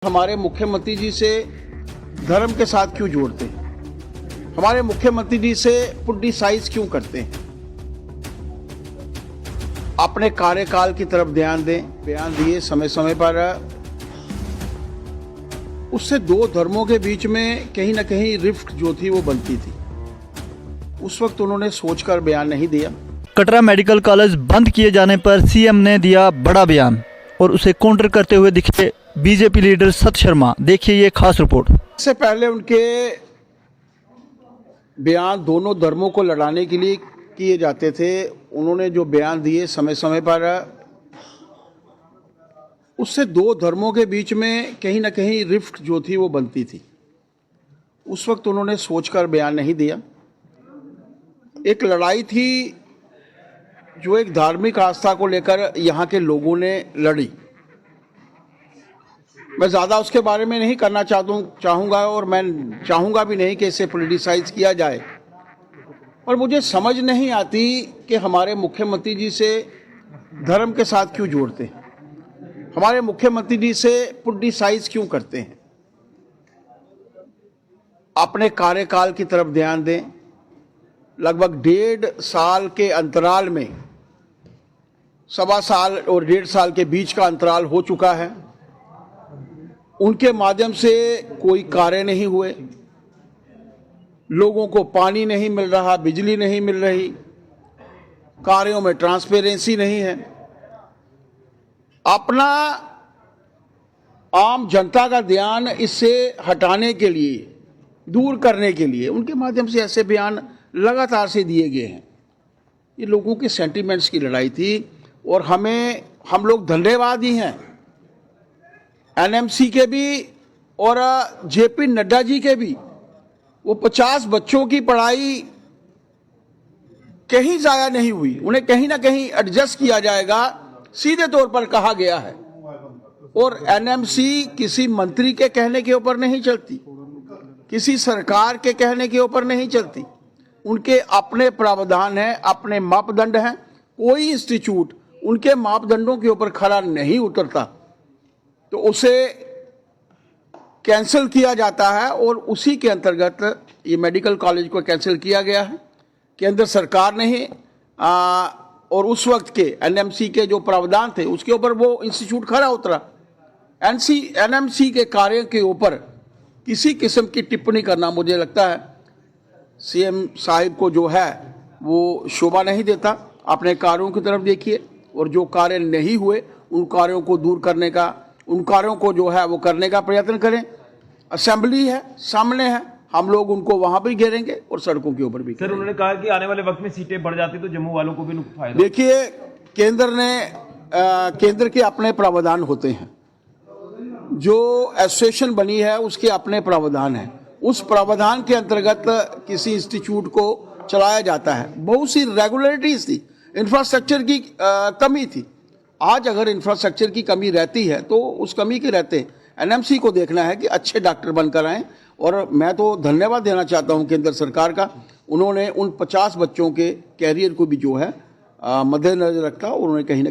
हमारे मुख्यमंत्री जी से धर्म के साथ क्यों जोड़ते हैं? हमारे मुख्यमंत्री जी से पुलिटिसाइज क्यों करते हैं? अपने कार्यकाल की तरफ ध्यान दें। बयान दिए समय समय पर, उससे दो धर्मों के बीच में कहीं ना कहीं रिफ्ट जो थी वो बनती थी। उस वक्त उन्होंने सोचकर बयान नहीं दिया। कटरा मेडिकल कॉलेज बंद किए जाने पर सीएम ने दिया बड़ा बयान और उसे काउंटर करते हुए दिखे बीजेपी लीडर सत शर्मा। देखिए ये खास रिपोर्ट। इससे पहले उनके बयान दोनों धर्मों को लड़ाने के लिए किए जाते थे। उन्होंने जो बयान दिए समय समय पर, उससे दो धर्मों के बीच में कहीं ना कहीं रिफ्ट जो थी वो बनती थी। उस वक्त उन्होंने सोचकर बयान नहीं दिया। एक लड़ाई थी जो एक धार्मिक आस्था को लेकर यहाँ के लोगों ने लड़ी। मैं ज़्यादा उसके बारे में नहीं करना चाहूँगा और मैं चाहूँगा भी नहीं कि इसे पॉलिटिसाइज किया जाए। और मुझे समझ नहीं आती कि हमारे मुख्यमंत्री जी से धर्म के साथ क्यों जोड़ते हैं, हमारे मुख्यमंत्री जी से पॉलिटिसाइज क्यों करते हैं। अपने कार्यकाल की तरफ ध्यान दें। लगभग 1.5 साल के अंतराल में, 1.25 साल और 1.5 साल के बीच का अंतराल हो चुका है। उनके माध्यम से कोई कार्य नहीं हुए। लोगों को पानी नहीं मिल रहा, बिजली नहीं मिल रही, कार्यों में ट्रांसपेरेंसी नहीं है। अपना आम जनता का ध्यान इससे हटाने के लिए, दूर करने के लिए उनके माध्यम से ऐसे बयान लगातार से दिए गए हैं। ये लोगों के सेंटिमेंट्स की लड़ाई थी और हम लोग धन्यवादी हैं एनएमसी के भी और जेपी नड्डा जी के भी। वो 50 बच्चों की पढ़ाई कहीं जाया नहीं हुई, उन्हें कहीं ना कहीं एडजस्ट किया जाएगा, सीधे तौर पर कहा गया है। और एनएमसी किसी मंत्री के कहने के ऊपर नहीं चलती, किसी सरकार के कहने के ऊपर नहीं चलती। उनके अपने प्रावधान हैं, अपने मापदंड हैं। कोई इंस्टीट्यूट उनके मापदंडों के ऊपर खरा नहीं उतरता तो उसे कैंसिल किया जाता है। और उसी के अंतर्गत ये मेडिकल कॉलेज को कैंसिल किया गया है। केंद्र सरकार ने ही और उस वक्त के एनएमसी के जो प्रावधान थे उसके ऊपर वो इंस्टीट्यूट खरा उतरा। एनएमसी के कार्य के ऊपर किसी किस्म की टिप्पणी करना मुझे लगता है सीएम साहिब को जो है वो शोभा नहीं देता। अपने कार्यों की तरफ देखिए और जो कार्य नहीं हुए उन कार्यों को दूर करने का, उन कार्यों को जो है वो करने का प्रयत्न करें। असेंबली है, सामने है, हम लोग उनको वहां भी घेरेंगे और सड़कों के ऊपर भी। सर, उन्होंने कहा कि आने वाले वक्त में सीटें बढ़ जाती तो जम्मू वालों को भी फायदा। देखिए, केंद्र के अपने प्रावधान होते हैं। जो एसोसिएशन बनी है उसके अपने प्रावधान है। उस प्रावधान के अंतर्गत किसी इंस्टीट्यूट को चलाया जाता है। बहुत सी रेगुलरिटीज थी, इंफ्रास्ट्रक्चर की कमी थी। आज अगर इंफ्रास्ट्रक्चर की कमी रहती है तो उस कमी के रहते एनएमसी को देखना है कि अच्छे डॉक्टर बनकर आए। और मैं तो धन्यवाद देना चाहता हूं केंद्र सरकार का। उन्होंने उन 50 बच्चों के कैरियर को भी जो है मद्देनजर रखा। उन्होंने कहीं ना